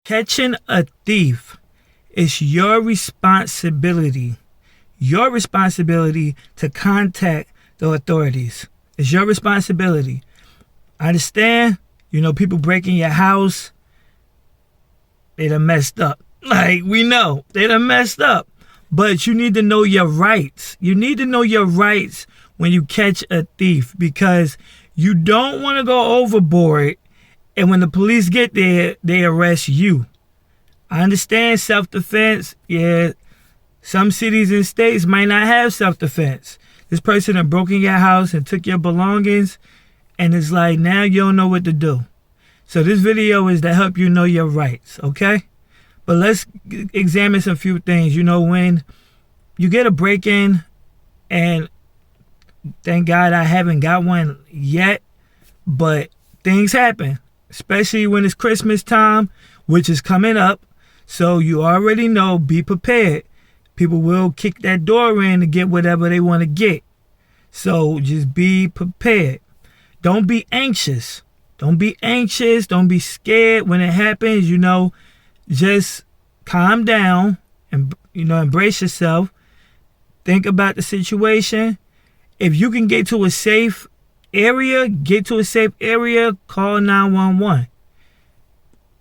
Catching a thief is your responsibility. Your responsibility to contact the authorities. It's your responsibility. I understand, people breaking your house, they done messed up. Like, we know, they done messed up. But you need to know your rights. You need to know your rights when you catch a thief, because you don't want to go overboard, and when the police get there, they arrest you. I understand self-defense. Yeah, some cities and states might not have self-defense. This person had broken your house and took your belongings, and it's like, now you don't know what to do. So this video is to help you know your rights, okay? But let's examine some few things. When you get a break-in, and thank God I haven't got one yet, but things happen, especially when it's Christmas time, which is coming up. So you already know, be prepared. People will kick that door in to get whatever they want to get. So just be prepared. Don't be anxious. Don't be anxious. Don't be scared when it happens. Just calm down and, embrace yourself. Think about the situation. If you can get to a safe area, call 911.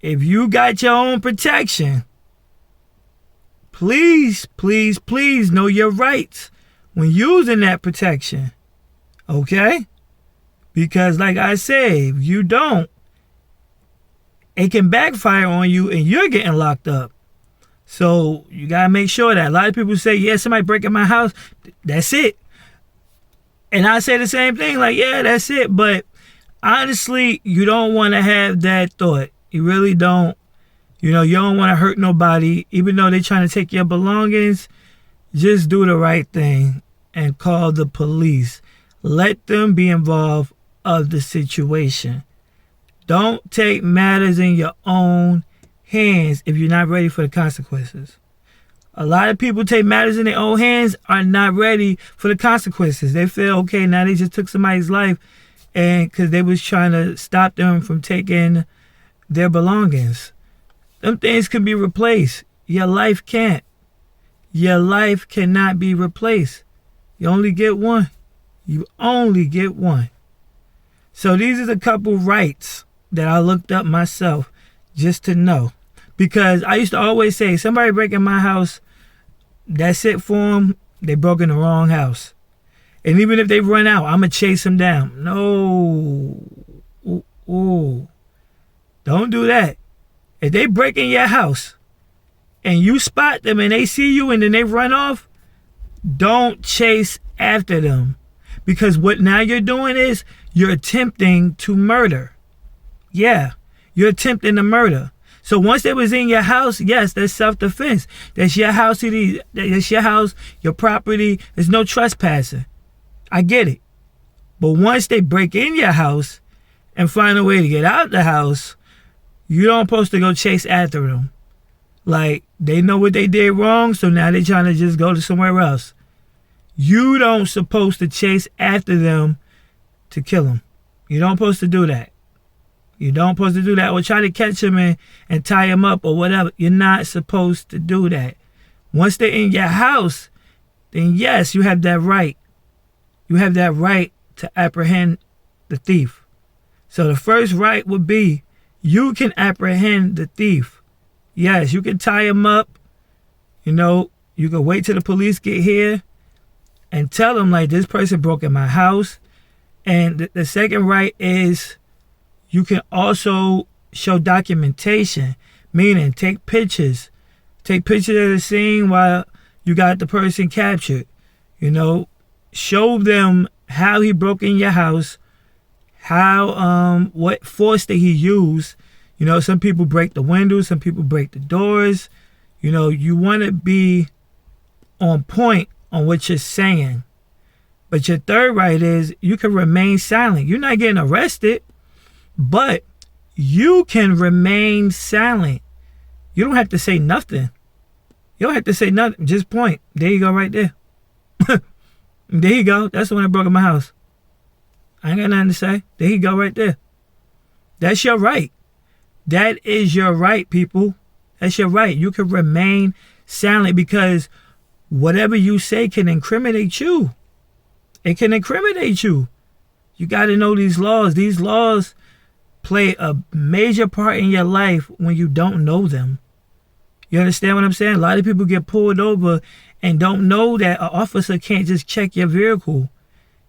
If you got your own protection, please know your rights when using that protection. Okay? Because like I say, if you don't, it can backfire on you and you're getting locked up. So you got to make sure that. A lot of people say, yeah, somebody breaking my house. That's it. And I say the same thing, like, yeah, that's it. But honestly, you don't want to have that thought. You really don't. You don't want to hurt nobody. Even though they're trying to take your belongings, just do the right thing and call the police. Let them be involved of the situation. Don't take matters in your own hands if you're not ready for the consequences. A lot of people take matters in their own hands, are not ready for the consequences. They feel, okay, now they just took somebody's life, and because they was trying to stop them from taking their belongings. Them things can be replaced. Your life can't. Your life cannot be replaced. You only get one. You only get one. So these are a couple rights that I looked up myself just to know. Because I used to always say, somebody breaking my house, that's it for them. They broke in the wrong house. And even if they run out, I'm going to chase them down. No. Ooh. Don't do that. If they break in your house and you spot them and they see you and then they run off, don't chase after them. Because what now you're doing is you're attempting to murder. Yeah, you're attempting to murder. So once they was in your house, yes, that's self-defense. That's your house. That's your house, your property. There's no trespassing. I get it. But once they break in your house and find a way to get out the house, you don't supposed to go chase after them. Like, they know what they did wrong, so now they're trying to just go to somewhere else. You don't supposed to chase after them to kill them. You don't supposed to do that. You don't supposed to do that, or try to catch them and tie them up or whatever. You're not supposed to do that. Once they're in your house, then yes, you have that right. You have that right to apprehend the thief. So the first right would be, you can apprehend the thief. Yes, you can tie him up. You can wait till the police get here and tell them, like, this person broke in my house. And the second right is, you can also show documentation, meaning take pictures. Take pictures of the scene while you got the person captured. Show them how he broke in your house, what force that he used. Some people break the windows, some people break the doors. You want to be on point on what you're saying. But your third right is, you can remain silent. You're not getting arrested, but you can remain silent. You don't have to say nothing. You don't have to say nothing. Just point. There you go, right there. There you go. That's the one that broke in my house. I ain't got nothing to say. There you go, right there. That's your right. That is your right, people. That's your right. You can remain silent because whatever you say can incriminate you. It can incriminate you. You got to know these laws. These laws play a major part in your life when you don't know them. You understand what I'm saying? A lot of people get pulled over and don't know that an officer can't just check your vehicle.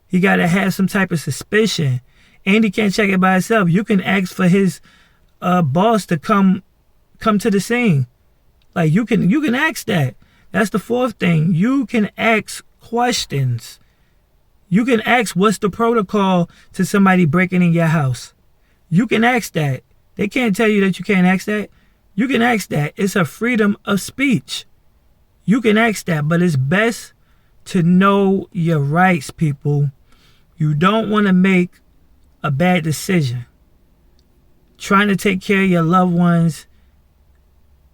He got to have some type of suspicion. And he can't check it by himself. You can ask for his boss to come to the scene. Like you can ask that. That's the fourth thing. You can ask questions. You can ask what's the protocol to somebody breaking in your house. You can ask that. They can't tell you that you can't ask that. You can ask that. It's a freedom of speech. You can ask that, but it's best to know your rights, people. You don't want to make a bad decision. Trying to take care of your loved ones,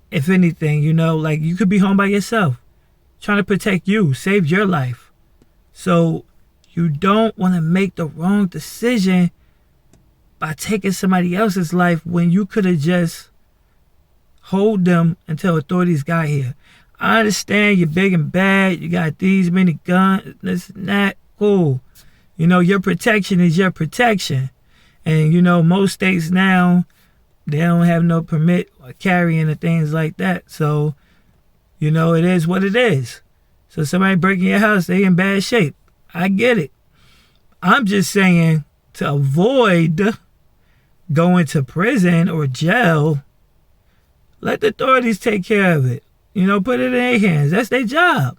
if anything, like you could be home by yourself. Trying to protect you, save your life. So you don't want to make the wrong decision by taking somebody else's life when you could have just hold them until authorities got here. I understand you're big and bad. You got these many guns, this and that. Cool. Your protection is your protection. And, most states now, they don't have no permit or carrying and things like that. So, it is what it is. So somebody breaking your house, they in bad shape. I get it. I'm just saying to avoid going to prison or jail, let the authorities take care of it. Put it in their hands. That's their job.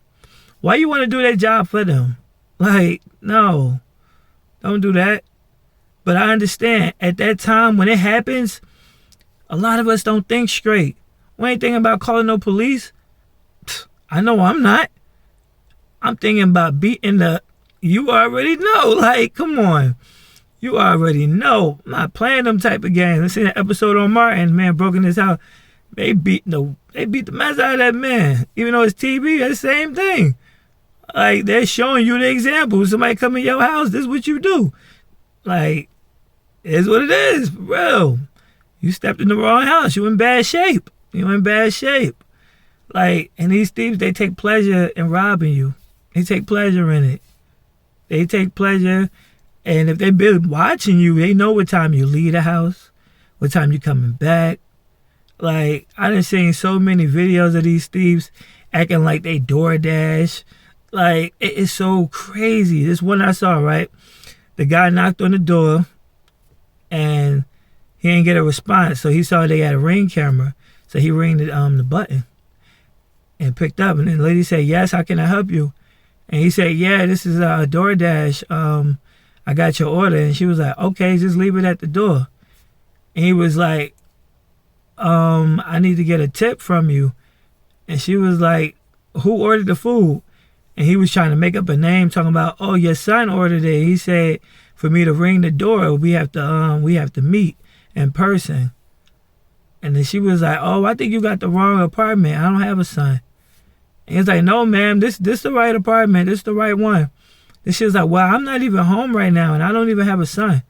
Why you want to do their job for them? Like, no, don't do that. But I understand at that time when it happens, a lot of us don't think straight. We ain't thinking about calling no police. I know I'm not. I'm thinking about beating you already know. Like, come on. You already know. I'm not playing them type of games. I seen an episode on Martin, man, broke in his house. They beat the mess out of that man. Even though it's TV, that's the same thing. Like, they're showing you the example. Somebody come in your house, this is what you do. Like, it's what it is, for real. You stepped in the wrong house. You in bad shape. Like, and these thieves, they take pleasure in robbing you. They take pleasure in it. They take pleasure. And if they've been watching you, they know what time you leave the house, what time you coming back. Like, I done seen so many videos of these thieves acting like they DoorDash. Like, it is so crazy. This one I saw, right? The guy knocked on the door and he didn't get a response. So he saw they had a Ring camera. So he rang the button and picked up. And then the lady said, yes, how can I help you? And he said, yeah, this is DoorDash. I got your order. And she was like, okay, just leave it at the door. And he was like, I need to get a tip from you. And she was like, who ordered the food? And he was trying to make up a name, talking about, oh, your son ordered it. He said for me to ring the door, we have to meet in person. And then she was like, oh, I think you got the wrong apartment. I don't have a son. And he was like, no, ma'am, this the right apartment. This the right one. And she was like, well, I'm not even home right now, and I don't even have a son.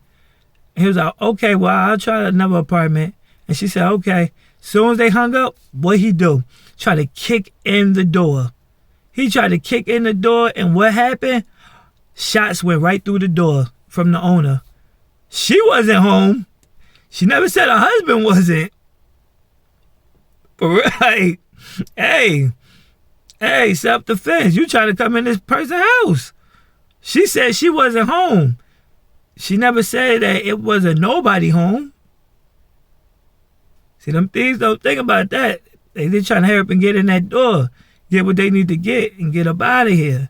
And he was like, okay, well, I'll try another apartment. And she said, okay. Soon as they hung up, what he do? Try to kick in the door. He tried to kick in the door, and what happened? Shots went right through the door from the owner. She wasn't home. She never said her husband wasn't. But right, hey, self-defense. You trying to come in this person's house. She said she wasn't home. She never said that it wasn't nobody home. See, them thieves don't think about that. They trying to hurry up and get in that door, get what they need to get, and get up out of here.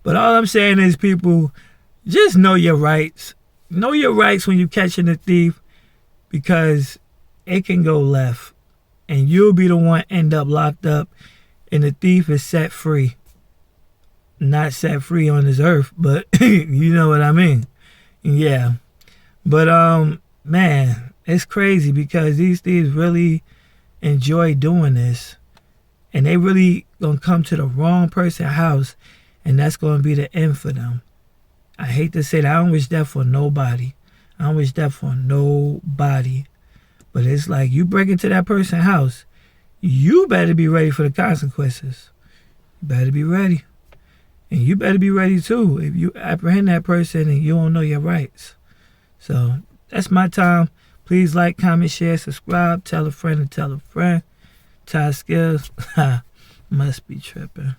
But all I'm saying is, people, just know your rights. Know your rights when you're catching a thief, because it can go left. And you'll be the one end up locked up, and the thief is set free. Not set free on this earth, but you know what I mean. Yeah. But, man, it's crazy because these thieves really enjoy doing this. And they really gonna come to the wrong person's house, and that's gonna be the end for them. I hate to say that. I don't wish that for nobody. I don't wish that for nobody. But it's like you break into that person's house, you better be ready for the consequences. You better be ready. And you better be ready too if you apprehend that person and you don't know your rights. So that's my time. Please like, comment, share, subscribe, tell a friend and tell a friend. Ty Skills, must be tripping.